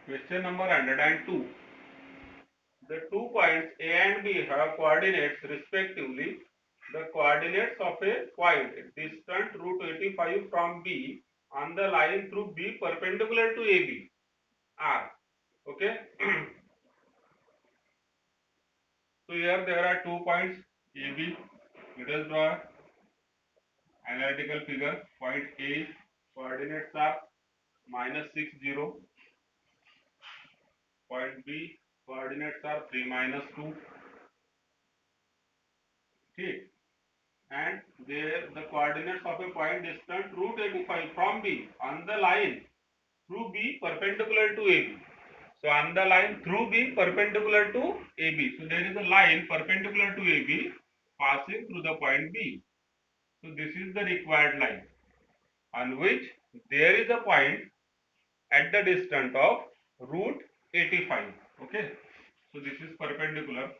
Question number 102. The 2 points A and B have coordinates respectively. The coordinates of a point distant root 85 from B on the line through B perpendicular to AB are. Okay. So here there are 2 points AB. Let us draw analytical figure. Point A coordinates are -60. Point B coordinates are 3-2. Okay. And there the coordinates of a point distant root 85 from B on the line through B perpendicular to AB. So on the line through B perpendicular to AB. So there is a line perpendicular to AB passing through the point B. So this is the required line on which there is a point at the distance of root 85. Okay. So this is perpendicular.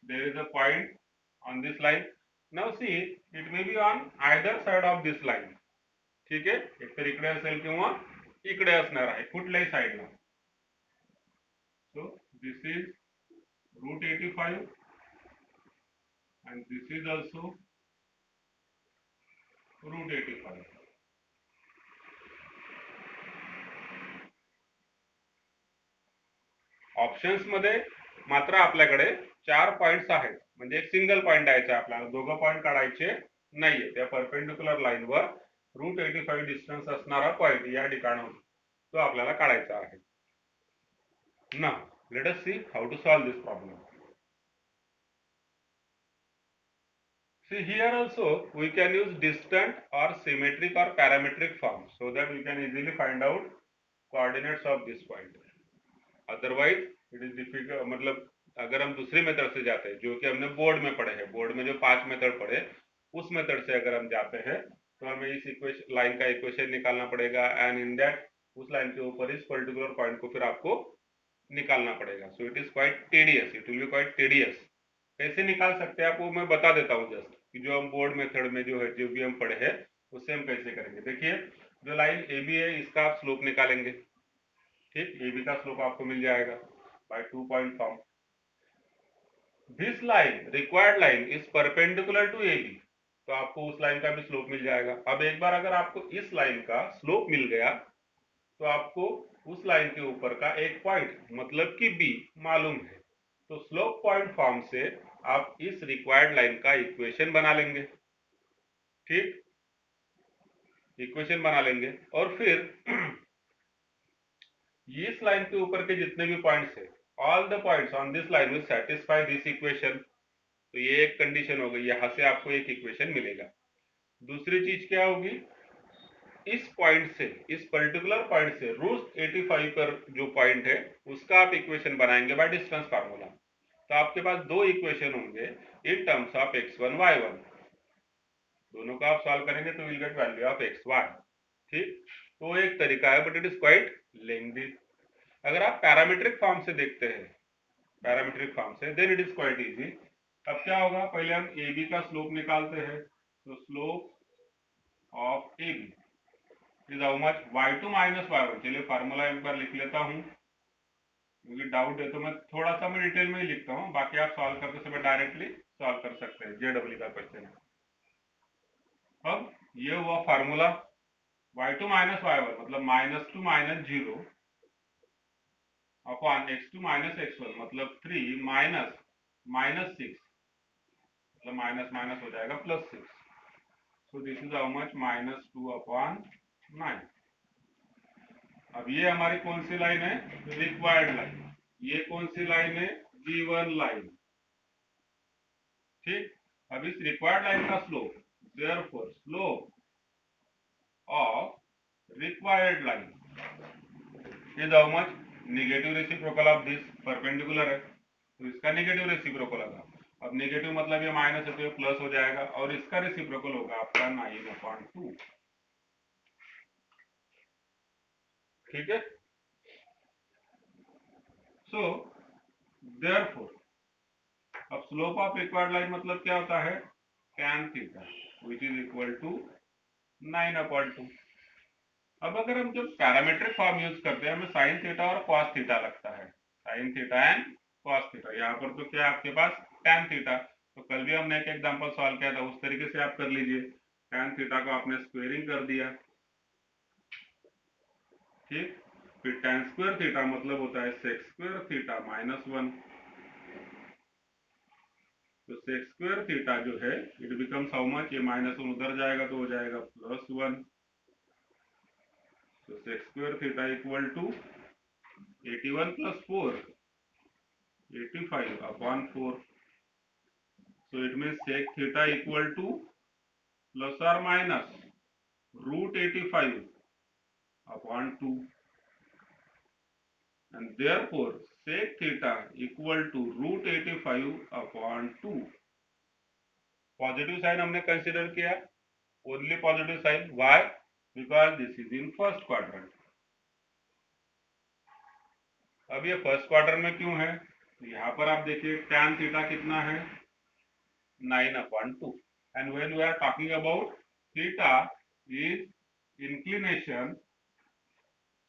There is a point on this line. Now see, it may be on either side of this line. ठीक आहे, एकतर इकडे असेल किंवा इकडे असणार आहे, कुठल्याही साइडला. सो this is root 85 and this is also root 85. Options मध्ये मात्र आपल्याकडे 4 पॉइंट्स आहेत, म्हणजे एक सिंगल पॉइंट द्यायचा आहे आपल्याला, दोघं पॉइंट काढायचे नाहीये. त्या परपेंडिक्युलर लाईनवर रूट 85 डिस्टन्स असणारा पॉइंट या ठिकाणाहून तो आपल्याला काढायचा आहे. Now let us see how to solve this problem. See, here also we can use distant or symmetric or parametric form so that we can easily find out coordinates of this point. Otherwise it is difficult. मतलब अगर हम दूसरी method से जाते हैं जो कि हमने बोर्ड में पढ़े हैं, बोर्ड में जो 5 मेथड पढ़े उस मेथड से अगर हम जाते हैं तो हमें इस इक्वेशन लाइन का इक्वेशन निकालना पड़ेगा एंड इन दैट उस लाइन के ऊपर इस पर्टिकुलर पॉइंट को फिर आपको निकालना पड़ेगा. सो it is quite tedious, it will be quite tedious. कैसे निकाल सकते हैं आपको मैं बता देता हूँ जस्ट कि जो हम बोर्ड मेथड में जो है जो भी हम पढ़े हैं उससे हम कैसे करेंगे. देखिए जो लाइन ए बी है इसका आप स्लोप निकालेंगे. ठीक, ए बी का स्लोप आपको मिल जाएगा by 2 point form. This line required line is perpendicular to A B, तो आपको उस लाइन का भी स्लोप मिल जाएगा. अब एक बार अगर आपको इस लाइन का स्लोप मिल गया तो आपको उस लाइन के ऊपर का एक पॉइंट मतलब कि बी मालूम है. तो स्लोप पॉइंट फॉर्म से आप इस रिक्वायर्ड लाइन का इक्वेशन बना लेंगे. ठीक, इक्वेशन बना लेंगे और फिर इस लाइन के ऊपर के जितने भी पॉइंट्स है, all the points on this line will satisfy this equation. तो ये एक कंडीशन हो गई, यहां से आपको एक इक्वेशन मिलेगा. दूसरी चीज क्या होगी, इस पॉइंट से इस पर्टिकुलर पॉइंट से रूट 85 पर जो पॉइंट है उसका आप इक्वेशन बनाएंगे बाय डिस्टेंस फार्मूला. तो आपके पास दो इक्वेशन होंगे in terms of x1 y1. दोनों का आप सॉल्व करेंगे तो will get value of xy. ठीक, तो एक तरीका है but it is quite lengthy. अगर आप पैरामीट्रिक फॉर्म से देखते हैं, पैरामीट्रिक फॉर्म से, then it is quite easy. अब क्या होगा, पहले हम ए बी का स्लोप निकालते हैं. तो slope of A B is how much, y2 minus y1. चलिए फार्मूला एक बार लिख लेता हूं क्योंकि डाउट है तो मैं थोड़ा सा मैं डिटेल में ही लिखता हूं, बाकी आप सॉल्व करते समय डायरेक्टली सॉल्व कर सकते हैं. जेडब्ल्यू का क्वेश्चन है. अब ये हुआ फार्मूला, y2 माइनस y1 मतलब -2 minus 0 upon x2 minus x1 मतलब 3 माइनस -6 मतलब माइनस माइनस हो जाएगा +6. सो this is how much, -2 upon 9. अब ये हमारी कौन सी लाइन है, रिक्वायर्ड लाइन. ये कौन सी लाइन है, गिवन लाइन. ठीक, अब इस रिक्वायर्ड लाइन का slope, therefore slope of required line is how much, negative reciprocal of this. Perpendicular है तो इसका नेगेटिव रेसिप्रोकल होगा. अब नेगेटिव मतलब ये माइनस है तो ये प्लस हो जाएगा और इसका रेसिप्रोकल होगा आपका 9/2. ठीक है. सो देयरफॉर अब स्लोप ऑफ रिक्वायर्ड लाइन मतलब क्या होता है, tan theta which is equal to 9/2. अब अगर हम जब पैरामीट्रिक फॉर्म यूज करते हैं, हमें साइन थीटा और कॉस थीटा लगता है, sine theta and cos theta. यहाँ पर तो क्या आपके पास टैन थीटा, तो कल भी हमने एक एग्जांपल सॉल्व किया था, उस तरीके से आप कर लीजिए। टैन थीटा को आपने स्क्वेयरिंग कर दिया, ठीक। फिर टैन स्क्वायर थीटा मतलब होता है सेक स्क्वायर थीटा -1, तो सेक स्क्वायर थीटा जो है इट बिकम्स हाउ मच, ये -1 उधर जाएगा तो हो जाएगा +1, तो sec square theta equal to 81 + 4 85/4, so it means sec theta equal to plus or minus √85/2, and therefore sec theta equal to √85/2। Positive sign हमने कंसिडर किया, only positive sign, why? Because this is in first quadrant. अब ये first quadrant में क्यों है? यहाँ पर आप देखिए tan थीटा कितना है, 9/2, and when we are talking about theta is inclination,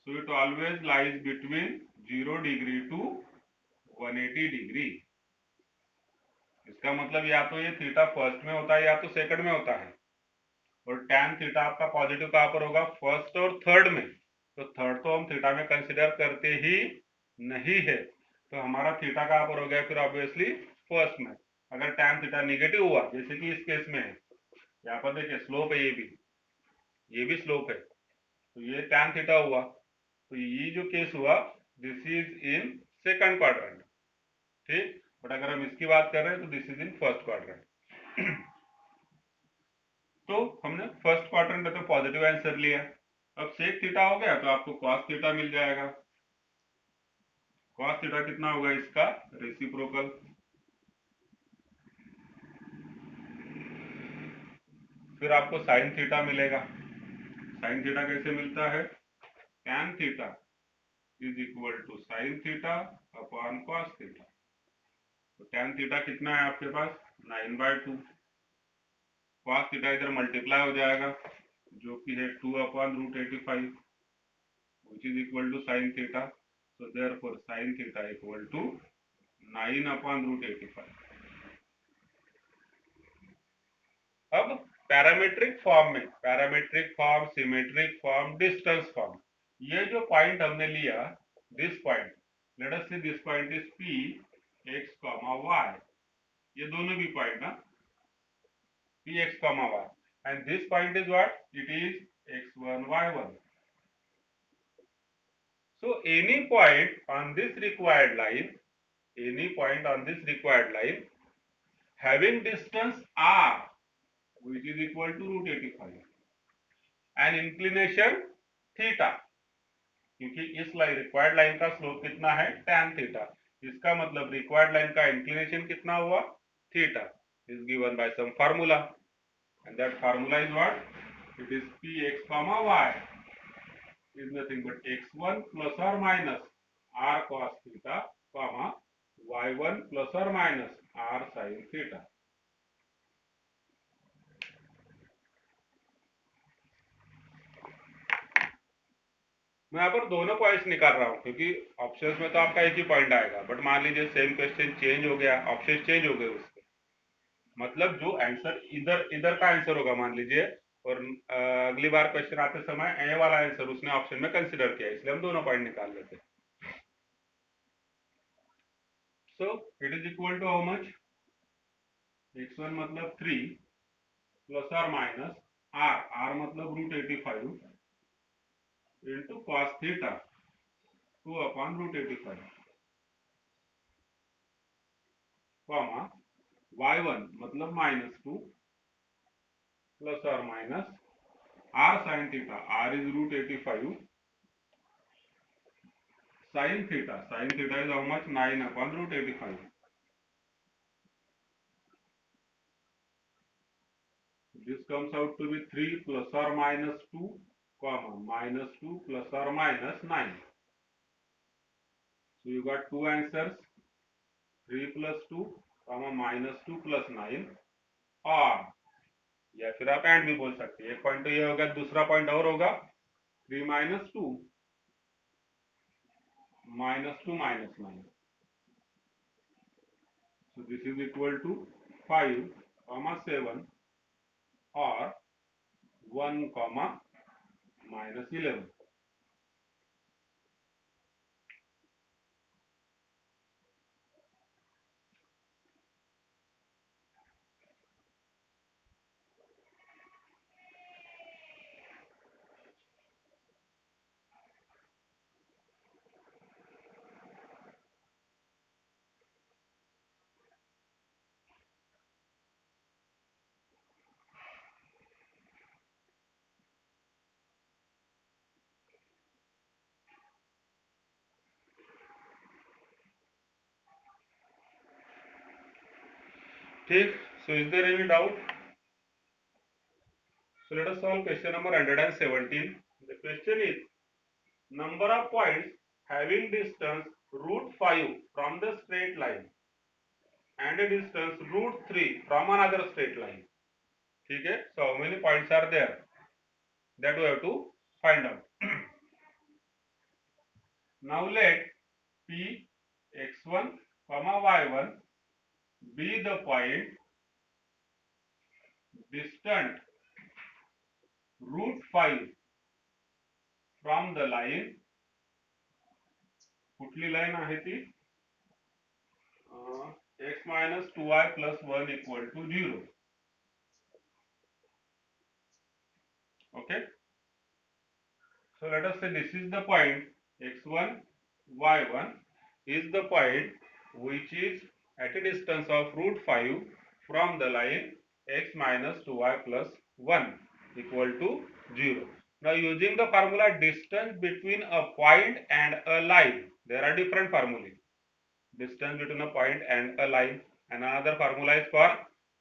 so it always lies between 0 degree to 180 degree. इसका मतलब या तो ये थीटा फर्स्ट में होता है या तो सेकंड में होता है, और tan थीटा आपका पॉजिटिव कहाँ पर होगा, फर्स्ट और थर्ड में, तो थर्ड तो हम थीटा में कंसिडर करते ही नहीं है, तो हमारा थीटा कहाँ पर हो गया फिर ऑब्वियसली फर्स्ट में। अगर tan थीटा निगेटिव हुआ जैसे कि इस केस में है, यहाँ पर देखिए स्लोप है, ये भी स्लोप है, तो ये tan थीटा हुआ, तो ये जो केस हुआ this is in second quadrant, ठीक। बट अगर हम इसकी बात कर रहे हैं तो this is in first quadrant. तो हमने फर्स्ट क्वाड्रेंट में तो पॉजिटिव आंसर लिया, अब सेक थीटा हो गया तो आपको कॉस थीटा मिल जाएगा। कॉस थीटा कितना होगा इसका रेसिप्रोकल, फिर आपको साइन थीटा मिलेगा। साइन थीटा कैसे मिलता है, tan theta is equal to sine theta upon cos theta, तो टैन थीटा कितना है आपके पास 9/2, कॉस थीटा इधर मल्टीप्लाई हो जाएगा जो कि है 2/√85 which is equal to sin theta, so therefore sin theta equal to 9/√85। अब पैरामीट्रिक फॉर्म में, parametric form, symmetric form, distance form, ये जो पॉइंट हमने लिया, दिस पॉइंट, लेट अस से this point is P x, y, ये दोनों भी पॉइंट ना P x, y, and this point is what, it is x1 y1, so any point on this required line, any point on this required line having distance r which is equal to √85 and inclination theta, क्योंकि इस line required line का slope कितना है tan theta, इसका मतलब required line का inclination कितना हुआ theta, is given by some formula, and that formula is what, it is Px, y is nothing but x1 plus or minus r cos theta, y1 plus or minus r sin theta। मैं यहाँ पर दोनों points निकाल रहा हूँ क्योंकि options में तो आपका एक ही पॉइंट आएगा, बट मान लीजिए सेम क्वेश्चन चेंज हो गया, ऑप्शन चेंज हो गए उसके, मतलब जो आंसर इधर इधर का आंसर होगा मान लीजिए, और अगली बार क्वेश्चन आते समय ए वाला आंसर उसने ऑप्शन में कंसिडर किया, इसलिए हम दोनों पॉइंट निकाल लेते हैं। So it is equal to how much, x1 मतलब 3 प्लस और माइनस r मतलब √85 into cos theta 2/√85, comma y1 मतलब -2 प्लस और minus r sin theta, r is √85 sin theta is how much, 9/√85, this comes out to be 3 plus or minus 2 comma -2 plus or minus 9, so you got two answers, 3 plus 2 comma -2 plus 9, और या फिर आप and भी बोल सकते हैं, एक point तो ये होगा, दूसरा पॉइंट और होगा 3 minus 2 minus 2 minus 9. So this is equal to 5 comma 7 or 1 comma minus 11. ठीक. So is there any doubt? So let us solve question number 117. The question is number of points having distance root 5 from the straight line and a distance root 3 from another straight line. Okay, so how many points are there? That we have to find out. Now let P x1 comma y1 be the point distant root 5 from the line. कुठली line आहे ती? x minus 2y plus 1 equal to 0. Okay. So let us say this is the point x1, y1 is the point which is at a distance of root 5 from the line x minus 2y plus 1 equal to 0. Now using the formula distance between a point and a line, there are different formulae. Distance between a point and a line, and another formula is for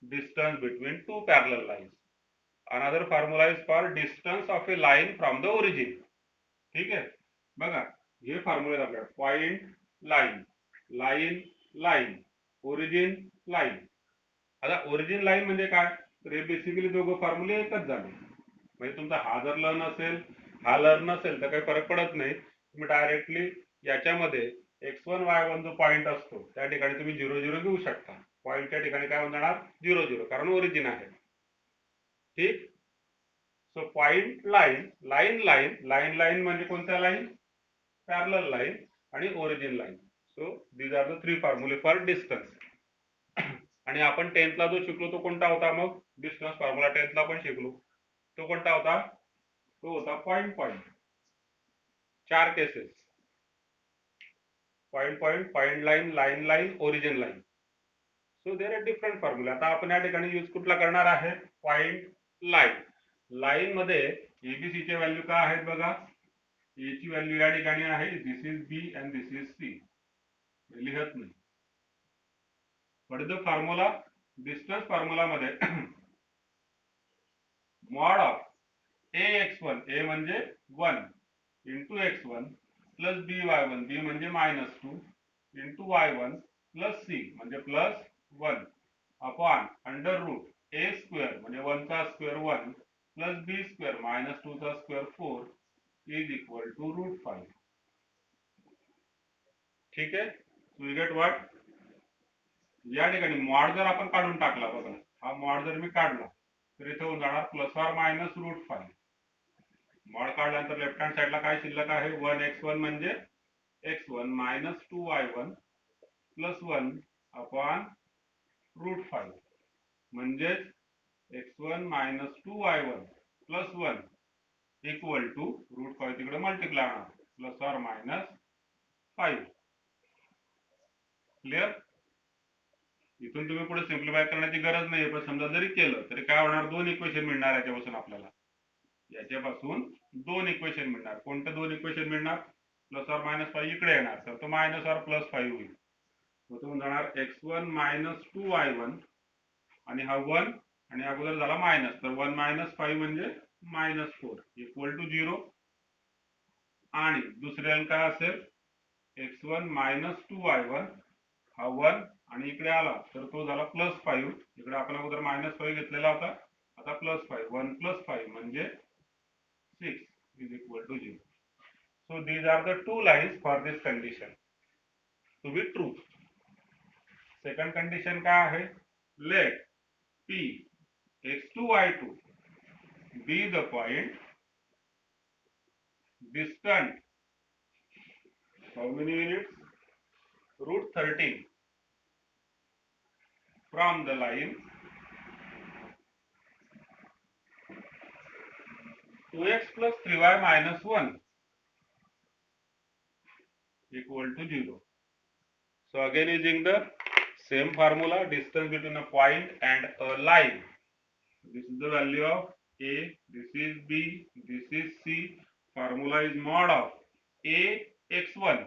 distance between two parallel lines. Another formula is for distance of a line from the origin. ठीक आहे. बघा हे फॉर्म्युले आपल्याला point line, line line, origin line. आता origin line म्हणजे काय? तर हे basically दोघं फॉर्म्युले एकच झाले. म्हणजे तुमचा हा जर लर्न असेल, हा लर्न असेल तर काही फरक पडत नाही. तुम्ही डायरेक्टली याच्यामध्ये x1 y1 जो पॉइंट असतो त्या ठिकाणी तुम्ही 0 0 घेऊ शकता. पॉइंटच्या ठिकाणी काय होऊन जाणार? 0 0, कारण ओरिजिन आहे. ठीक. So point line, line line, line line म्हणजे कोणत्या लाईन? पॅरलल लाईन आणि origin line. So these are the 3 फॉर्म्युले फॉर डिस्टन्स. आणि आपण 10th ला जो शिकलो तो कोणता होता? मग डिस्टन्स फॉर्म्युला 10th ला पण शिकलो. तो कोणता होता? तो होता point point. 4 cases: point point, point line, line line, origin line. So there are different formula. आता आपण या ठिकाणी यूज कुठला करणार आहे? Point line. लाईन मध्ये एबीसी चे व्हॅल्यू काय आहेत बघा. ए ची व्हॅल्यू या ठिकाणी आहे, this is B and this is C. लिहत नाही. What is the formula? Distance formula मध्ये mod of A x1, A म्हणजे 1 into x1 plus B y1, B म्हणजे -2 इंटू y1 प्लस सी म्हणजे +1 अपॉन अंडर रूट ए square म्हणजे 1 चा square 1 plus B square -2 चा square 4 is equal to root 5. ठीक आहे. So you get what? या ठिकाणी मॉड जर आपण काढून टाकला, बघा हा मॉड जर मी काढला तर इथे होऊन जाणार plus or minus root 5. Mod काढल्यानंतर लेफ्ट हँड साइडला काय शिल्लक आहे? 1x1 म्हणजे x1 minus 2y1 plus 1 upon root 5 म्हणजेच x1 minus 2y1 plus 1 equal to root 5 तिकडे मल्टिप्लाय होणार प्लस ऑर मायनस 5. क्लिअर? इथून तुम्ही पुढे सिम्प्लिफाय करण्याची गरज नाही, पण समजा जरी केलं तरी काय होणार? 2 इक्वेशन मिळणार याच्यापासून आपल्याला. याच्यापासून 2 इक्वेशन मिळणार. कोणते 2 इक्वेशन मिळणार? प्लस ऑर मायनस 5 इकडे येणार तर तो मायनस ऑर प्लस 5 होईल. तो होऊन जाणार x1 मायनस 2y1 आणि हा 1 आणि अगोदर झाला मायनस, तर 1 मायनस 5 म्हणजे -4 इक्वल टू 0. आणि दुसऱ्याला काय असेल? x1 मायनस 2y1 हा 1 आणि इकडे आला तर तो झाला +5. इकडे आपण अगोदर -5 घेतलेला होता, आता +5. 1 + 5 म्हणजे 6 is equal to 0. So these are the two lines for this condition to be true. Second condition क्या है? Let P x2 y2 be the point distant how many units? Root 13 from the line 2x plus 3y minus 1 equal to 0. So again using the same formula, distance between a point and a line. This is the value of A, this is B, this is C. Formula is mod of A x1.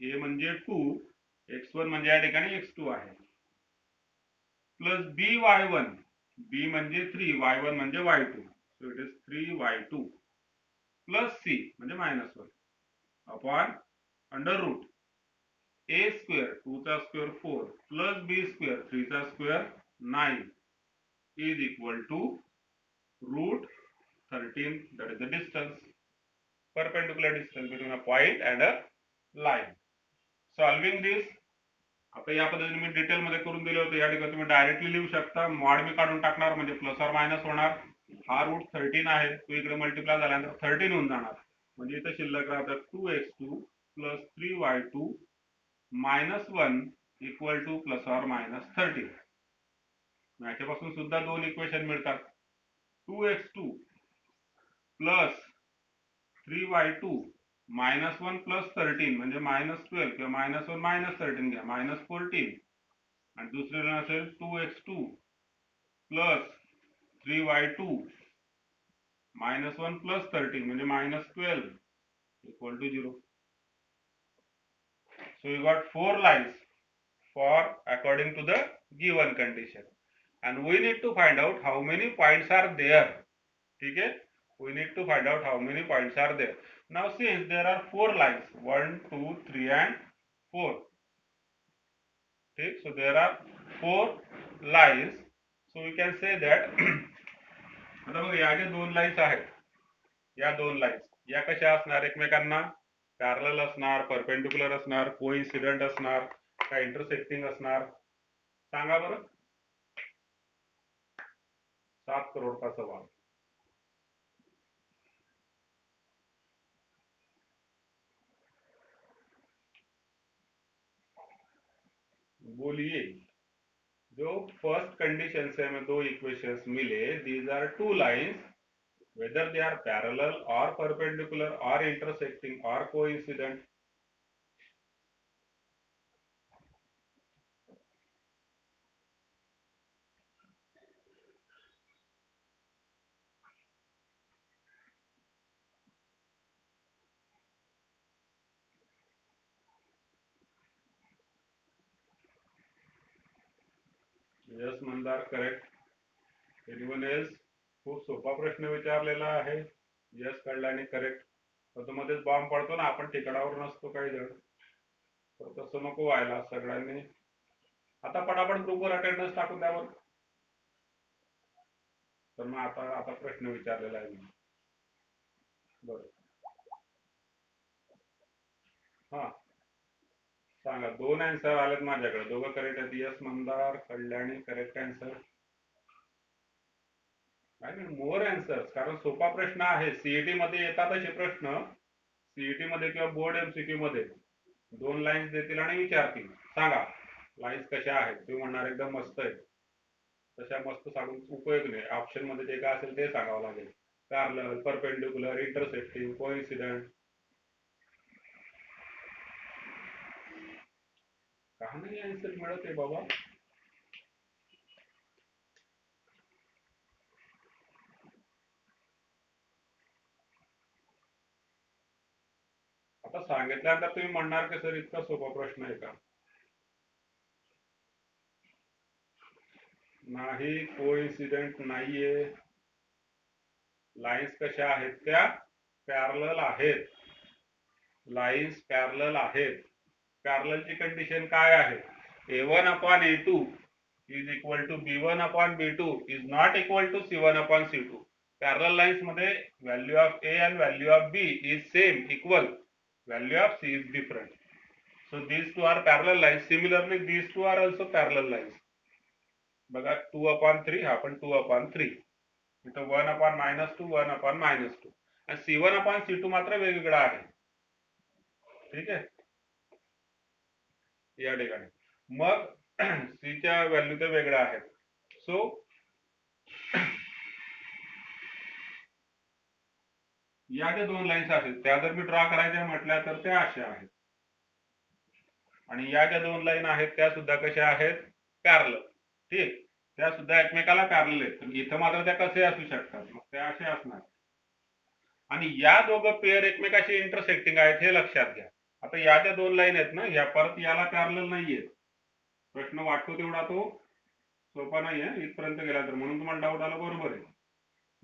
A म्हणजे 2, x1 म्हणजे या ठिकाणी x2 आहे. Plus B y1. B म्हणजे 3, y1 म्हणजे y2. So it is 3y2 plus C म्हणजे -1 upon under root a square 2 चा square 4 plus b square 3 चा square 9 is equal to root 13, that is the distance, perpendicular distance between a point and a line. Solving this, आता या पद्धतीने मी detail मध्ये करून दिले होते. या ठिकाणी तुम्ही डायरेक्टली लिहू शकता. मॉड मी काढून टाकणार म्हणजे प्लस और मायनस होणार. हा रूट 13 आहे, तो इकडे मल्टिप्लाय झाल्यानंतर 13 होऊन जाणार. म्हणजे इथे शिल्लक राहतात 2x2 plus 3y2 minus 1 equal two plus or minus 13. याच्यापासून सुद्धा दोन इक्वेशन मिळतात. 2x2 plus 3y2 minus 1 plus 13 म्हणजे मायनस 12 किंवा मायनस 1 मायनस 13 घ्या मायनस 14. आणि दुसरे असेल 2x2 plus 3y2 minus 1 plus 13 म्हणजे minus 12 equal to 0. So you got four lines for according to the given condition, and we need to find out how many points are there. Okay, we need to find out how many points are there. Now since there are four lines, 1 2 3 and 4. Okay, so there are four lines, so we can say that आता बघा या ज्या दोन lines आहेत, या दोन lines या कशा असणार? एकमेकांना पॅरलल असणार, परपेंडिक्युलर असणार, कोइन्सिडेंट असणार, का इंटरसेक्टिंग असणार? सांगा बरं. 7 करोड का सवाल. बोलिए. जो फर्स्ट कंडीशन से हमें दो इक्वेशंस मिले, these are two lines, whether they are parallel or perpendicular or intersecting or coincident. Yes Mandar correct. Anyone else? खूप सोपा प्रश्न विचारलेला आहे. यस कळल्याने करेक्ट. तर मध्येच बॉम्ब पडतो ना, आपण ठिकाणावर नसतो काही जण, तर तसं नको व्हायला सगळ्यांनी. आता पटापट ग्रुपवर अटेंडन्स टाकून द्यावर. तर मग आता प्रश्न विचारलेला आहे मी. बरं हा सांगा. दोन आन्सर आलेत माझ्याकडे, दोघं करेक्ट आहेत. Yes Mandar, Kalyani correct answer. नाही मोर आन्सर्स, कारण सोपा प्रश्न आहे. सीईटी मध्ये येतात असे प्रश्न, सीईटी मध्ये किंवा बोर्ड एमसीक्यू मध्ये दोन लाईन्स देतील आणि विचारतील सांगा लाईन्स कशा आहेत. तुम्ही म्हणणार एकदम मस्त आहे, तशा मस्त सांगून उपयोग नाही. ऑप्शन मध्ये जे काय असेल ते सांगावं लागेल. Parallel, perpendicular, intersecting, coincident. का नाही आन्सर मिळत आहे बाबा? आता सांगितल्यानंतर तुम्ही म्हणणार की सर इतका सोपा प्रश्न आहे का? नाही, कोइन्सिडेंट नाहीये. लाईन्स कशा आहेत? त्या पॅरलल आहेत. लाईन्स पॅरलल आहेत. पॅरललची कंडिशन काय आहे? A1 upon A2 is equal to B1 upon B2 is not equal to C1 upon C2. Parallel lines मध्ये value of A and value of B is same equal, value of C is different. So these two are parallel lines. Similarly, these two are also parallel lines. बघा 2/3 हा पण 2/3. इथं 1/-2 1/-2 आणि C1/C2 मात्र वेगवेगळा आहे. ठीक आहे या ठिकाणी. मग सीच्या व्हॅल्यू तर वेगळ्या आहेत. सो या ज्या दोन लाईन्स आहेत त्या जर मी ड्रॉ करायच्या म्हटल्या तर त्या अशा आहेत. आणि या ज्या दोन लाईन आहेत त्या सुद्धा कशा आहेत? पॅरलल. ठीक, त्या सुद्धा एकमेकाला पॅरलल आहेत. पण इथं मात्र त्या कसे असू शकतात? मग त्या असे असणार. आणि या दोघं पेअर एकमेकाशी इंटरसेक्टिंग आहेत हे लक्षात घ्या. आता या ज्या दोन लाईन आहेत ना या परत याला पॅरलल नाहीयेत. प्रश्न वाटतो तेवढा तो सोपा नाहीये इथपर्यंत गेला तर, म्हणून तुम्हाला डाऊट आला. बरोबर आहे.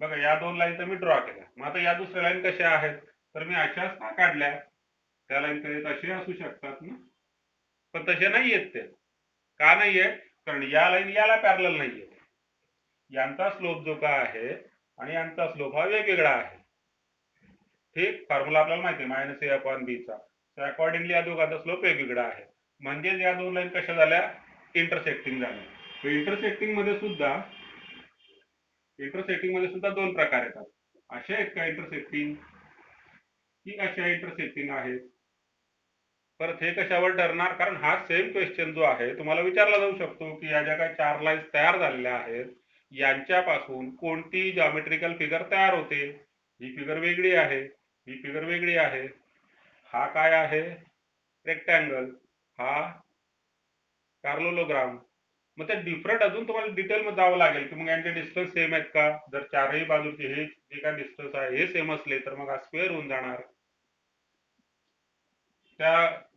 बघा या दोन लाईन तर मी ड्रॉ केल्या. मग आता या दुसऱ्या लाईन कशा आहेत? तर मी अशाच का काढल्या? त्या लाईन कधी तसे असू शकतात ना, पण तसे नाहीयेत ते. का नाहीये? कारण या लाईन याला पॅरलल नाहीये. यांचा स्लोप जो काय आहे आणि यांचा स्लोप हा वेगवेगळा आहे. ठीक, फॉर्म्युला आपल्याला माहिती आहे -a/b चा. तर अकॉर्डिंगली या दोघांचा स्लोप वेगवेगळा आहे. म्हणजे या दोन लाईन कशा झाल्या? इंटरसेक्टिंग झाल्या. इंटरसेक्टिंग मध्ये सुद्धा दोन प्रकार येतात. अशा आहेत का इंटरसेक्टिंग, की अशा इंटरसेक्टिंग आहेत. परत हे कशावर ठरणार? कारण हा सेम क्वेश्चन जो आहे तुम्हाला विचारला जाऊ शकतो की या ज्या काही चार लाईन्स तयार झालेल्या आहेत यांच्यापासून कोणती जॉमेट्रिकल फिगर तयार होते. ही फिगर वेगळी आहे, ही फिगर वेगळी आहे. हा काय आहे? रेक्टँगल. हा पॅरलोलोग्राम. मग त्या डिफरंट अजून तुम्हाला डिटेल मध्ये जावं लागेल की मग यांचे डिस्टन्स सेम आहेत का? जर चारही बाजूचे हे जे काय डिस्टन्स आहे हे सेम असले तर मग हा स्क्वेअर होऊन जाणार. त्या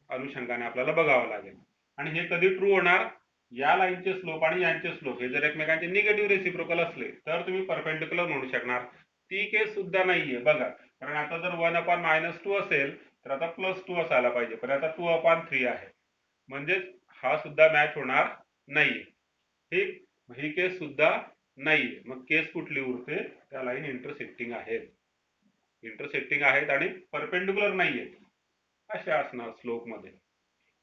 अनुषंगाने आपल्याला बघावं लागेल. आणि हे कधी ट्रू होणार? या लाईनचे स्लोप आणि यांचे स्लोप हे जर एकमेकांचे निगेटिव्ह रेसिप्रोकल असले तर तुम्ही परपेंडिक्युलर म्हणू शकणार. ती केस सुद्धा नाहीये बघा. कारण आता जर 1/-2 असेल तर आता +2 असायला पाहिजे, पण आता 2/3 आहे. म्हणजेच हा सुद्धा मॅच होणार नाहीये. ठीक, ही केस सुद्धा नाहीये. मग केस कुठली उरते? त्या लाईन इंटरसेक्टिंग आहेत. इंटरसेक्टिंग आहेत आणि परपेंडिक्युलर नाहीये अशा असणार स्लोप मध्ये.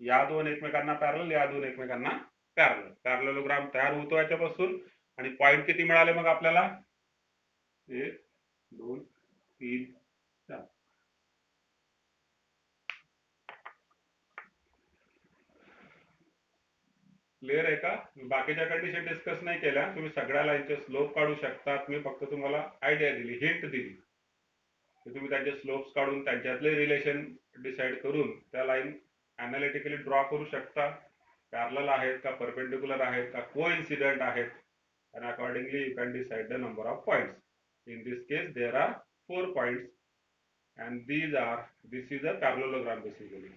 या दोन एकमेकांना पॅरलल, या दोन एकमेकांना पॅरलल. पॅरलोग्राम तयार होतो याच्यापासून. आणि पॉइंट किती मिळाले मग आपल्याला? 1 2 3 4. क्लिअर आहे का? बाकीच्या कंडिशन डिस्कस नाही केल्या. तुम्ही सगळ्या लाईनचे स्लोप काढू शकतात. मी फक्त तुम्हाला आयडिया दिली, हिंट दिली. तुम्ही त्यांचे स्लोप्स काढून त्यांच्यातले रिलेशन डिसाइड करून त्या लाईन अनालिटिकली ड्रॉ करू शकता. पॅरलल आहेत का, परपेंडिक्युलर आहेत का, कोइन्सिडेंट आहेत. and accordingly you can decide the number of points. In this case there are 4 points and this is a parallelogram basically.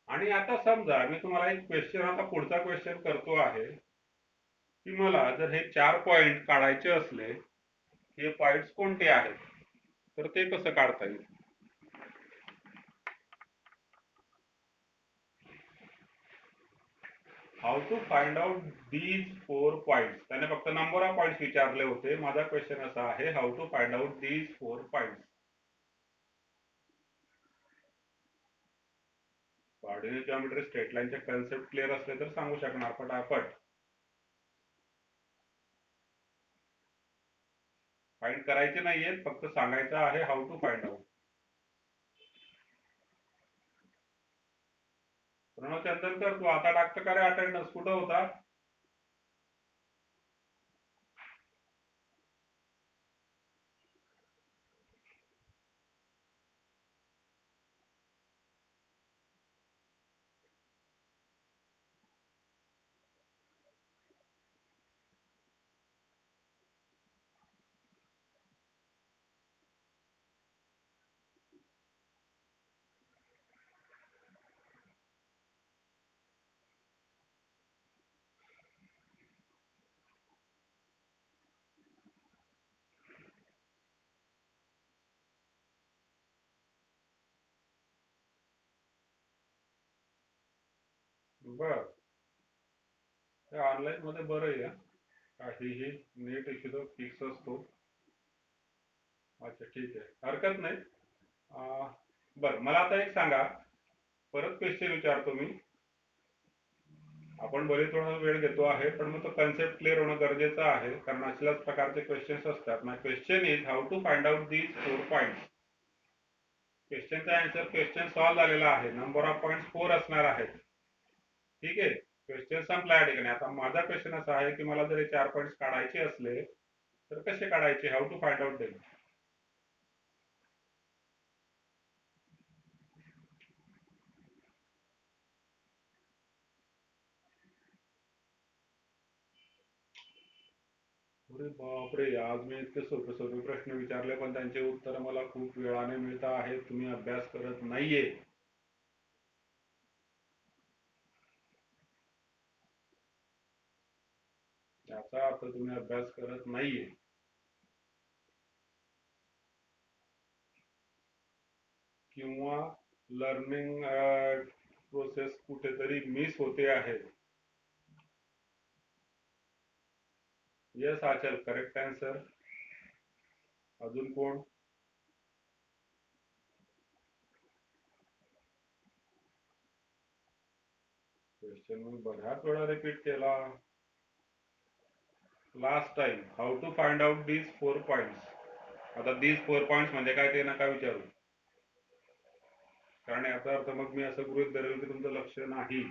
आणि आता समजा मी तुम्हाला एक क्वेश्चन, आता पुढचा क्वेश्चन करतो आहे की मला जर हे 4 पॉइंट काढायचे असले, हे पॉइंट्स कोणते आहेत तर ते कसं काढता येईल? How to find out these 4 points. त्याने फक्त नंबर ऑफ पॉइंट्स विचारले होते. माझा क्वेश्चन असा आहे, how to find out these 4 points. Coordinate geometry straight लाईनचे कन्सेप्ट क्लिअर असले तर सांगू शकणार पटापट. फाइंड करायचे नाहीये, फक्त सांगायचं आहे how to find out. Pranav Chandankar, तू आता टाकतं का रे अटेंडन्स? कुठं होता? बर, ऑनलाईन मध्ये बरं आहे. काहीही नेट इश्यू तो फिक्स असतो. अच्छा ठीक आहे, हरकत नाही. बरं, मला आता एक सांगा, परत क्वेश्चन विचारतो मी. आपण बरेच थोडा वेळ घेतो आहे, पण मग तो कन्सेप्ट क्लिअर होणं गरजेचं आहे, कारण अशाच प्रकारचे क्वेश्चन्स असतात. My question is how to find out these 4 points. क्वेश्चनचा आन्सर क्वेश्चन सॉल्व्ह झालेला आहे, नंबर ऑफ पॉईंट्स 4 असणार आहेत. ठीक आहे, क्वेश्चन संपला या ठिकाणी. आता माझा क्वेश्चन असा आहे की मला जर हे 4 पॉईंट्स काढायचे असले तर कसे काढायचे, how to find out them. अरे बापरे, आज मी इतके सोपे सोपे प्रश्न विचारले पण त्यांचे उत्तर मला खूप वेळाने मिळत आहे. तुम्ही अभ्यास करत नाहीये. याचा अर्थ तुम्ही अभ्यास करत नाहीये. किंवा लर्निंग प्रोसेस कुठेतरी मिस होते आहे. Yes Achal, correct answer. अजून कोण? क्वेश्चन मी बऱ्याच वेळा रिपीट केला. Last time, how to find out these 4 points. आता दीज 4 पॉइंट्स म्हणजे काय ते नका विचारू, कारण याचा अर्थ मग मी असं गृहीत धरेल की तुमचं लक्ष नाही.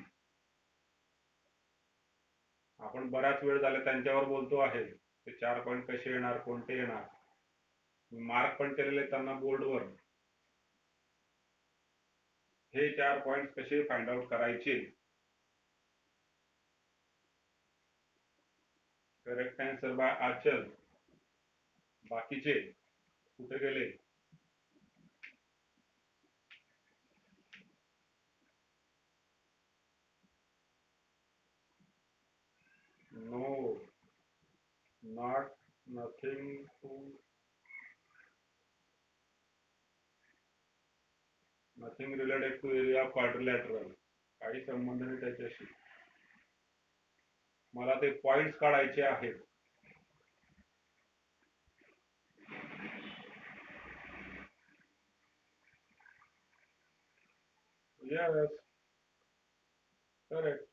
आपण बराच वेळ झाला त्यांच्यावर बोलतो आहे. ते 4 पॉइंट कसे येणार, कोणते येणार, मार्क पण केलेले त्यांना बोर्डवर. हे 4 पॉइंट कसे फाइंड आउट करायचे. Correct answer by Achal. बाकीचे कुठे गेले? No, not, nothing to, nothing related to area of quadrilateral. काही संबंध नाही त्याच्याशी. मला ते पॉइंट्स काढायचे आहेत. यस, करेक्ट,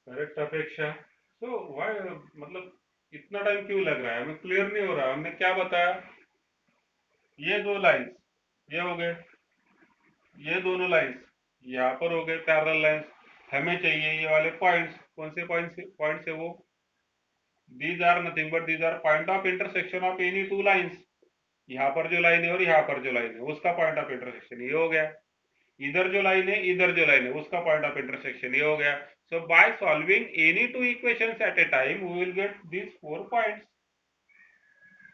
करेक्ट अपेक्षा. सो व्हाई, मतलब इतना टाइम क्यों लग रहा है, हमें क्लियर नहीं हो रहा. हमने क्या बताया, ये दो लाइंस, ये हो गए, ये दोनों लाइंस यहाँ पर हो गए पैरेलल लाइंस. हमें चाहिए ये वाले पॉइंट्स. कौन से पॉइंट्स है वो? These are nothing but these are point of intersection of any two lines. यहाँ पर जो लाइन है और यहाँ पर जो लाइन है उसका पॉइंट ऑफ इंटरसेक्शन ये हो गया. इधर जो लाइन है, इधर जो लाइन है उसका पॉइंट ऑफ इंटरसेक्शन ये हो गया. So by solving any two equations at a time we will get these 4 points.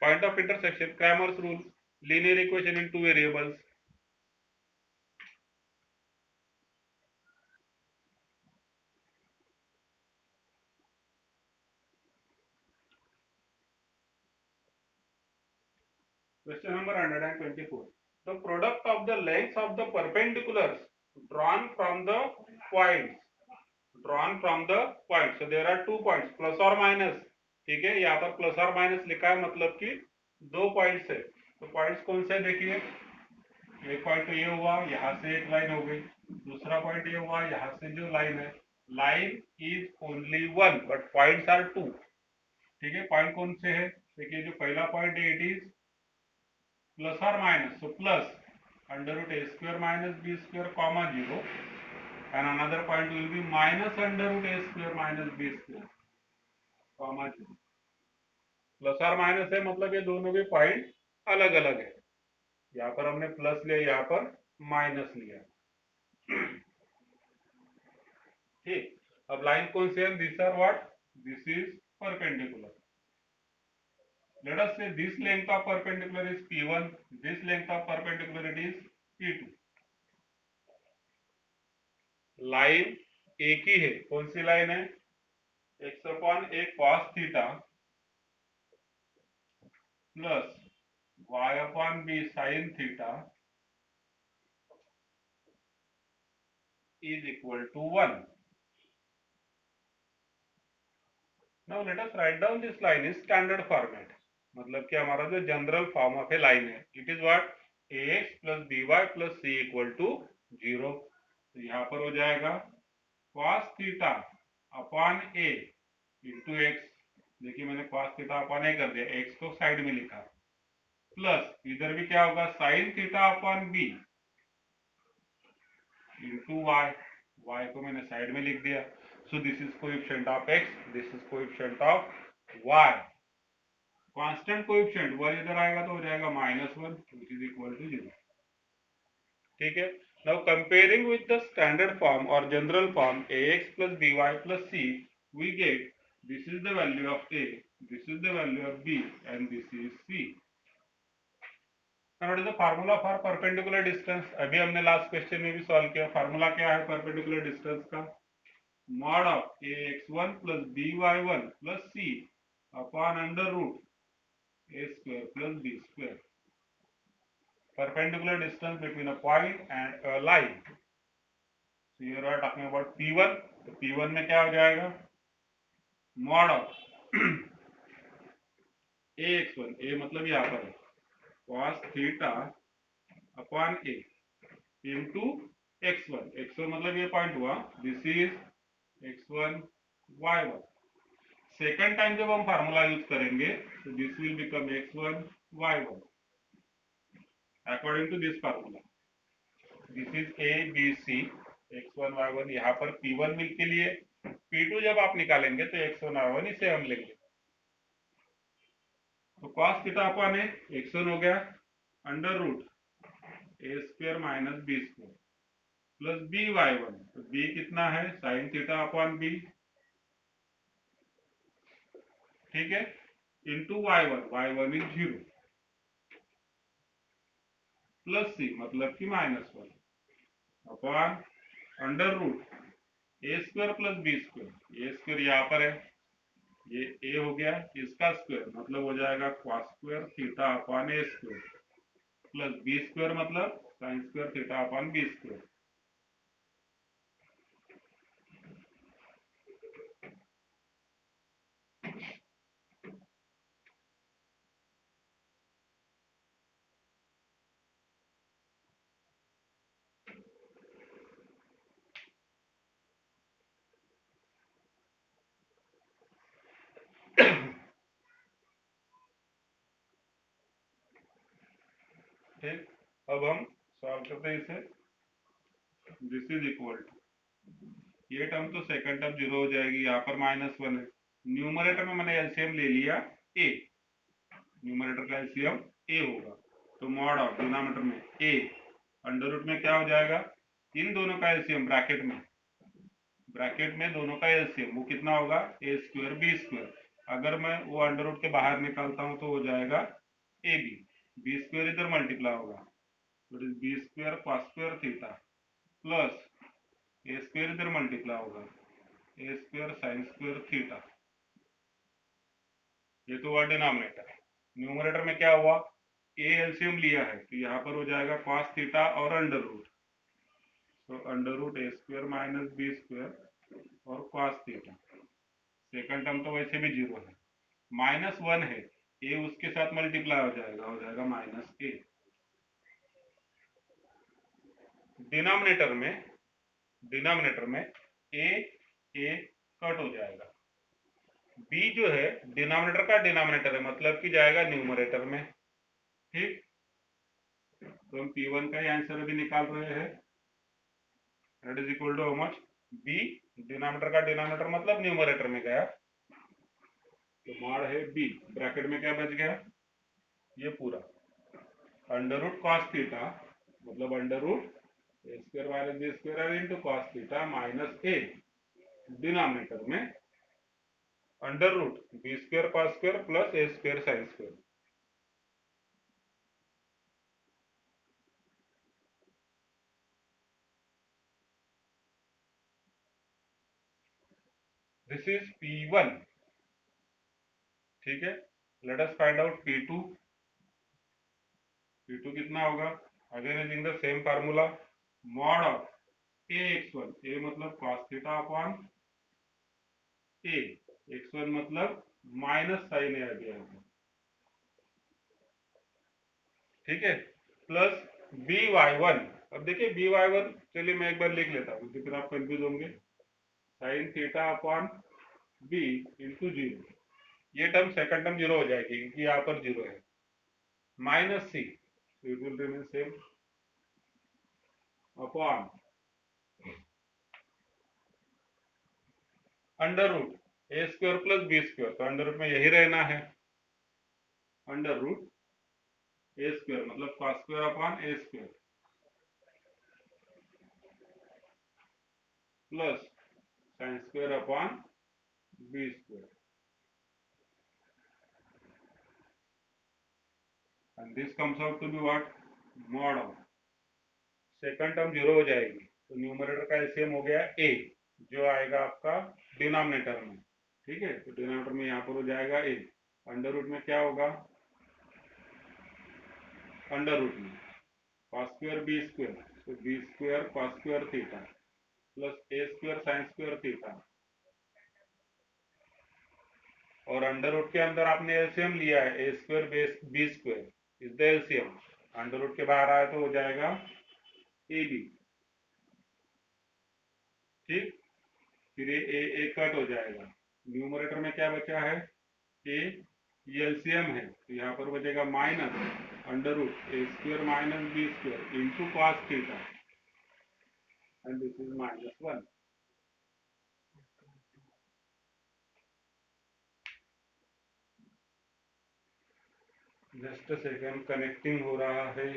Point of intersection, Cramer's rule, linear equation in two variables. Question number 124. The product of the lengths of the perpendiculars drawn from the points. So there are 2 points, plus or minus. ठीक है, यहाँ पर plus और minus लिखा है, मतलब कि 2 points है. तो पॉइंट्स कौन से देखिए, एक पॉइंट तो ये हुआ, यहाँ से एक लाइन हो गई. दूसरा पॉइंट ये हुआ, यहाँ से जो लाइन है, line is only one but points are two. ठीक है, पॉइंट कौन से है, देखिए जो पहला पॉइंट है इट इज प्लस और minus. So plus under root A square minus B square comma 0, and another point will be minus under root a square minus b square comma 0. Plus और minus है, मतलब ये दोनों भी point अलग अलग है. यहाँ पर हमने प्लस लिया, यहाँ पर माइनस लिया. ठीक, अब लाइन कौन सी है, this are what, this is perpendicular. Let us say this length of perpendicular is P1, this length of perpendicular it is P2. Line एक ही है, कौन सी लाइन है, x upon A cos theta plus y upon B sine theta is equal to 1. Now let us write down this line in standard format. मतलब कि हमारा जो general form of a line है, it is what, ax plus by plus c equal to 0. तो यहाँ पर हो जाएगा cos theta upon a into x. देखिए मैंने cos थीटा अपॉन a कर दिया, x को साइड में लिखा, प्लस इधर भी क्या होगा sin theta upon b into Y. y को मैंने साइड में लिख दिया. So this is coefficient of x, this is coefficient of y. Constant coefficient 1 इधर आएगा तो हो जाएगा -1 which is equal to 0. ठीक है. Now comparing with the standard form और general form ax plus by plus c, we get this is the value of a, this is the value of b and this is c. Now what is the formula for perpendicular distance? अभी हमने last question में भी solve किया. Formula क्या है perpendicular distance का? mod of ax1 plus by1 plus c upon under root a square plus b square. Perpendicular distance between a point and a line. So here we are talking about P1. तो P1 में क्या हो जाएगा? Mod of ax1, a मतलब यहाँ पर है cos theta upon a into x1. x1 मतलब ये पॉइंट हुआ, this is x1 y1. Second time जब हम फार्मूला यूज करेंगे तो this will become x1 y1 according to this formula. This is a b c x1 y1. यहाँ पर p1 मिल के लिए, p2 जब आप निकालेंगे तो x1 y1 इसे हम लेंगे. तो cos theta upon a x1 हो गया under root a square minus b square plus b y1. तो b कितना है sin थीटा अपॉन b, ठीक है, into y1 is 0 plus c मतलब कि -1 upon under root A square plus B square. A square यहाँ पर है, ये ए हो गया, इसका स्क्वायर मतलब हो जाएगा cos square theta upon A square plus B square मतलब sin square theta upon B square. ठीक, अब हम सॉल्व करते हैं इसे. दिस इज इक्वल टू, ये टर्म तो सेकंड टर्म 0 हो जाएगी, यहाँ पर -1 है. न्यूमरेटर में मैंने एलसीएम ले लिया a, न्यूमरेटर का एलसीएम a होगा. तो मॉड ऑफ डिनोमिनेटर में a अंडर रूट में क्या हो जाएगा, इन दोनों का एलसीएम ब्रैकेट में दोनों का एलसीएम वो कितना होगा a स्क्वायर b स्क्वायर. अगर मैं वो अंडर रूट के बाहर निकालता हूं तो हो जाएगा ab, b स्क्वायर इधर मल्टीप्लाई होगा तो it is b square cos square theta plus a square इधर मल्टीप्लाई होगा a square sin square theta. ये तो हुआ डिनोमिनेटर. न्यूमरेटर में क्या हुआ, a एलसीएम लिया है तो यहाँ पर हो जाएगा cos थीटा और अंडर रूट. तो under root a square minus b square और cos थीटा. सेकंड टर्म तो वैसे भी 0 है, -1 है, a उसके साथ मल्टीप्लाई हो जाएगा -a. डिनोमिनेटर में a कट हो जाएगा. b जो है डिनोमिनेटर का डिनोमिनेटर है मतलब कि जाएगा न्यूमरेटर में. ठीक, तो हम P1 का आंसर अभी निकाल रहे हैं. That is equal to how much, b denominator का डिनोमिनेटर मतलब न्यूमरेटर में गया तो मॉड है b, ब्रैकेट में क्या बच गया, ये पूरा अंडर रूट cos थीटा मतलब under root a square minus b square into cos theta minus a denominator में under root b square cos square plus a square sin square. This is P1. ठीक है, late us find out P2. P2 कितना होगा, again using the same formula, mod of A x1, ए मतलब cos theta upon ए, x1 मतलब minus sign ए आ गया है, ठीक है, प्लस बी वाई वन। अब देखिए बी वाई वन, चलिए मैं एक बार लिख लेता हूँ, फिर आप कंफ्यूज होंगे। Sine theta upon B into zero, ये टर्म सेकंड टर्म जीरो हो जाएगी क्योंकि यहाँ पर जीरो है, minus C, it will remain same, upon under root A square plus B square, तो अंडर रूट में यही रहना है, अंडर रूट ए स्क्वायर मतलब cos square upon A square plus sine square upon B square, and this comes out to be what, mod of, second term zero हो जाएगी, तो numerator का एलसीएम हो गया ए, जो आएगा आपका डिनोमिनेटर में, ठीक है, तो डिनोमिनेटर में यहाँ पर हो जाएगा ए, अंडर रूट में क्या होगा, अंडर रूट में cos स्क्वायर बी स्क्वायर, तो B square cos square theta plus A square sine square theta, और अंडर रूट के अंदर आपने एलसीएम लिया है A square base B square is the LCM, under root के बाहर आया तो हो जाएगा ए बी, ठीक, फिर ए कट हो जाएगा, न्यूमरेटर में क्या बचा है ए, ये एलसीएम है, तो यहाँ पर बचेगा minus under root A square minus B square into cos theta, and this is minus one. Just second, connecting हो रहा है,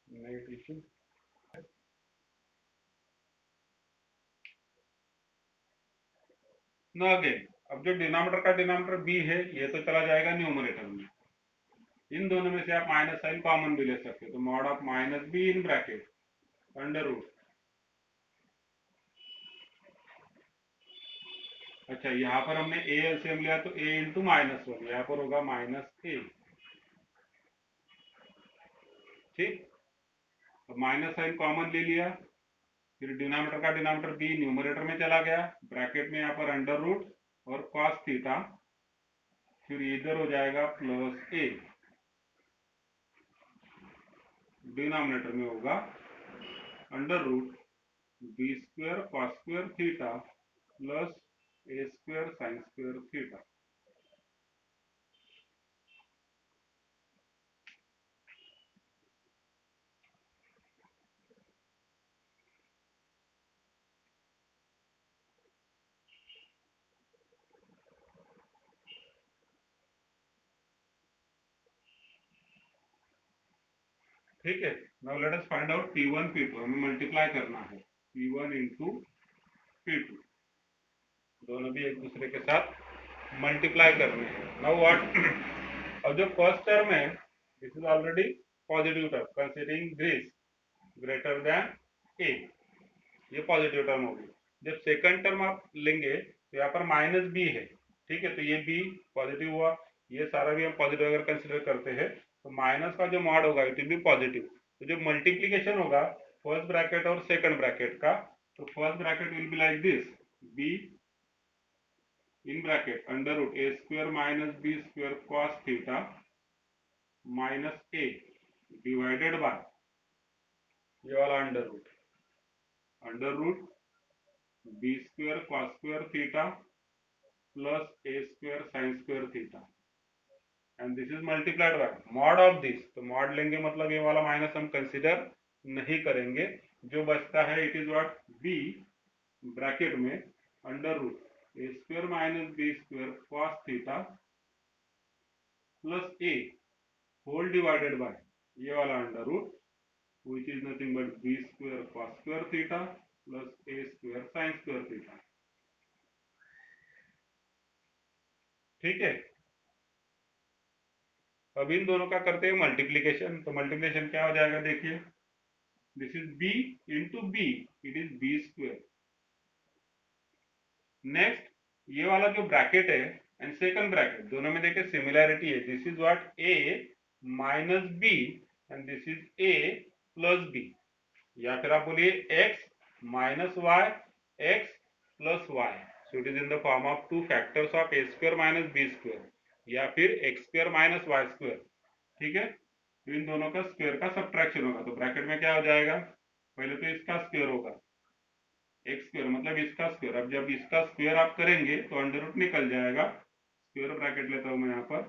नेट इशू। ना अगेन, अब जो डिनोमिनेटर का डिनोमिनेटर बी है ये तो चला जाएगा न्यूमरेटर में, इन दोनों में से आप माइनस साइन कॉमन भी ले सकते हो, तो mod of minus B in bracket under root, अच्छा यहाँ पर हमने ए एलसीएम लिया तो ए इंटू माइनस वन, यहाँ पर होगा माइनस ए, ठीक, तो माइनस साइन कॉमन ले लिया, फिर डिनोमिनेटर का डिनोमिनेटर बी न्यूमरेटर में चला गया, ब्रैकेट में यहाँ पर अंडर रूट और कॉस थीटा, फिर इधर हो जाएगा प्लस ए, डिनोमिनेटर में होगा under root B square cos square theta plus A square sine square theta, ठीक है। Now let us find out P1 P2, हमें मल्टीप्लाई करना है P1 इंटू P2, दोनों भी एक दूसरे के साथ मल्टीप्लाई करने हैं। नाउ व्हाट, और जो फर्स्ट टर्म है this is already positive term, considering this greater than A, ये पॉजिटिव टर्म होगी। जब सेकंड टर्म आप लेंगे तो यहाँ पर माइनस बी है, ठीक है, तो ये बी पॉजिटिव हुआ, ये सारा भी हम पॉजिटिव अगर कंसिडर करते हैं तो माइनस का जो मॉड होगा इट विल बी पॉजिटिव, तो जो मल्टीप्लीकेशन होगा फर्स्ट ब्रैकेट और सेकंड ब्रैकेट का, तो first bracket will be like this, B in bracket under root A square minus B square cos theta minus A divided by ये वाला under root B square cos square theta plus A square sine square theta, and this is multiplied by mod of this, तो mod लेंगे मतलब ये वाला minus हम consider नहीं करेंगे, जो बचता है it is what B bracket में under root A square minus B square cos theta plus A whole divided by ये वाला under root which is nothing but b square cos square theta plus a square sin square theta, ठीक है। अब इन दोनों का करते हैं मल्टीप्लीकेशन, तो मल्टीप्लीकेशन क्या हो जाएगा देखिए, this is b into B, it is B square, next ये वाला जो ब्रैकेट है एंड सेकंड ब्रैकेट दोनों में देखिए सिमिलैरिटी है, this is what a minus B and this is a plus B, या फिर आप बोलिए x minus y x plus y. So it is in the form of two factors of a square minus b square या फिर x square minus y square. ठीक है, तो इन दोनों का स्क्वायर का सब्ट्रैक्शन होगा. तो ब्रैकेट में क्या हो जाएगा, पहले तो इसका स्क्वायर होगा, एक्स स्क्वायर मतलब इसका स्क्वायर. अब जब इसका स्क्वायर आप करेंगे तो अंडर रूट निकल जाएगा. स्क्वायर ब्रैकेट लेता हूं मैं यहाँ पर,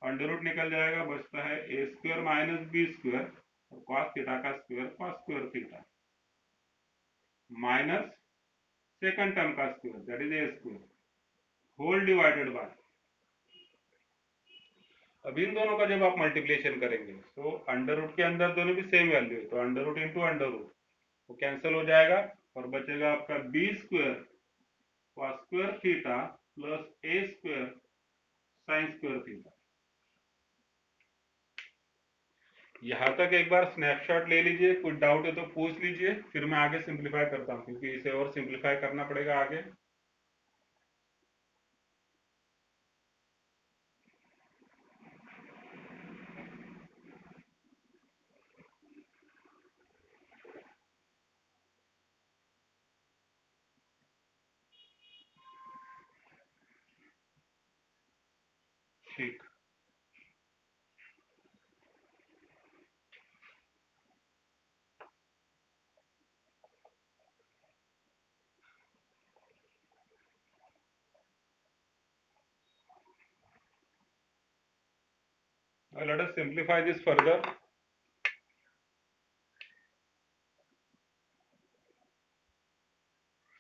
अंडर रूट निकल जाएगा, बचता है A square minus B square और कॉस थीटा का square cos square theta minus second term का square that is A square whole divided by. अब इन दोनों का जब आप मल्टीप्लिकेशन करेंगे तो अंडर रूट के अंदर दोनों भी सेम वैल्यू है, तो under root into under root वो कैंसिल हो जाएगा और बचेगा आपका B square cos square theta plus A square sine square theta. यहाँ तक एक बार स्नैपशॉट ले लीजिए, कुछ डाउट है तो पूछ लीजिए, फिर मैं आगे सिंप्लीफाई करता हूँ क्योंकि इसे और सिंप्लीफाई करना पड़ेगा आगे. ठीक, let us simplify this further.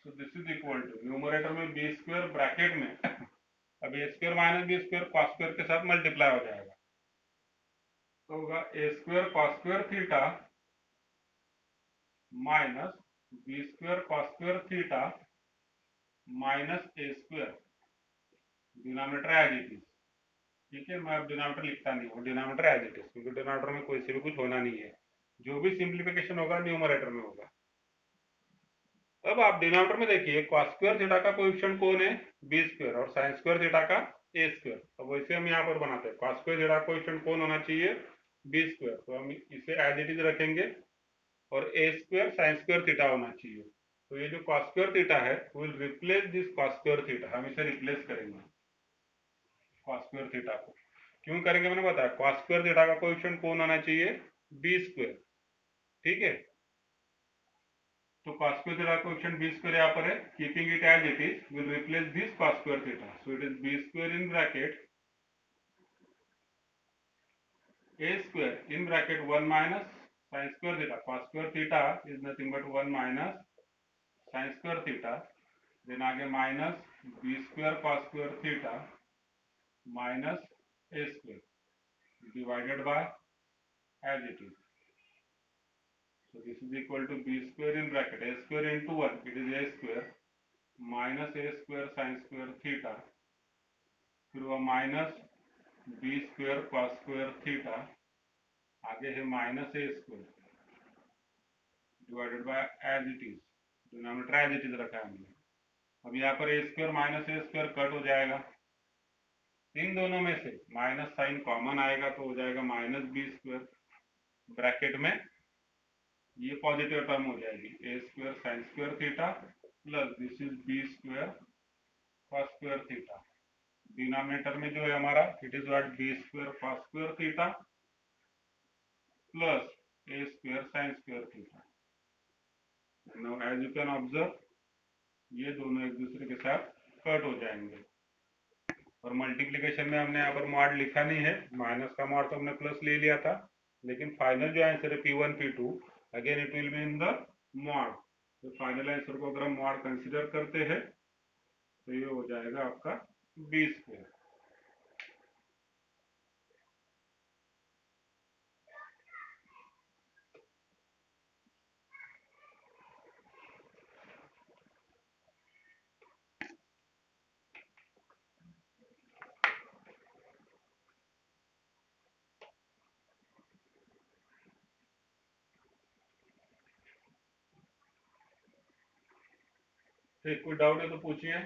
So this is equal to numerator में बी स्क्वायर ब्रैकेट में अब A square minus B square cos square के साथ मल्टीप्लाई हो जाएगा, तो होगा A square cos square theta minus B square cos square theta minus A square, denominator as it is. ठीक है, मैं अब डिनोमिनेटर लिखता नहीं हूँ, डिनोमिनेटर एज इट इज, क्योंकि डिनोमिनेटर में कोई से भी कुछ होना नहीं है, जो भी सिंप्लीफिकेशन होगा न्यूमरेटर में होगा. अब आप डिनोमिनेटर में देखिए कॉस स्क्वायर थीटा का कोएफिशिएंट कौन है, बी स्क्वायर, और साइन स्क्वायर थीटा का ए स्क्वायर. अब वैसे हम यहाँ पर बनाते हैं कॉस स्क्वायर थीटा का कोएफिशिएंट कौन होना चाहिए, बी स्क्वायर, तो हम इसे एज इट इज रखेंगे और ए स्क्वायर साइन स्क्वायर थीटा होना चाहिए. तो ये जो कॉस स्क्वायर थीटा है will replace this cos square theta, हम इसे रिप्लेस करेंगे कॉस स्क्वायर थीटा को. क्यों करेंगे मैंने बताया, कॉस स्क्वायर थीटा का कोएफिशिएंट कौन होना चाहिए, बी स्क्वायर. ठीक है, तो cos square theta coefficient b square यहाँ पर है, keeping it as it is will replace this cos square theta. So it is b square in bracket a square in bracket 1 minus sin square theta. Cos square theta is nothing but 1 minus sin square theta. Then आगे minus b square cos square theta minus a square divided by as it is. So this is equal to b square in bracket a square into 1, it is a square minus a square sin square theta, फिर वो minus B square cos square theta, आगे है minus A square divided by as it is, denominator as it is रखा है हमने. अब यहाँ पर A square minus A square cut हो जाएगा, इन दोनों में से माइनस साइन कॉमन आएगा तो हो जाएगा माइनस बी स्क्वायर, ब्रैकेट में ये पॉजिटिव टर्म हो जाएगी A square sine square theta plus this is B square cos square theta. Denominator में जो है हमारा it is what B square cos square theta plus a square sin square theta. Now as you can observe ये दोनों एक दूसरे के साथ कट हो जाएंगे, और मल्टीप्लिकेशन में हमने यहाँ पर मॉड लिखा नहीं है, माइनस का मॉड तो हमने प्लस ले लिया था, लेकिन फाइनल जो आंसर है P1 P2 again it will be in the mod. तो फाइनल आंसर को अगर हम मॉड कंसीडर करते हैं तो ये हो जाएगा आपका बी स्क्वायर. कोई डाउट है तो पूछिए.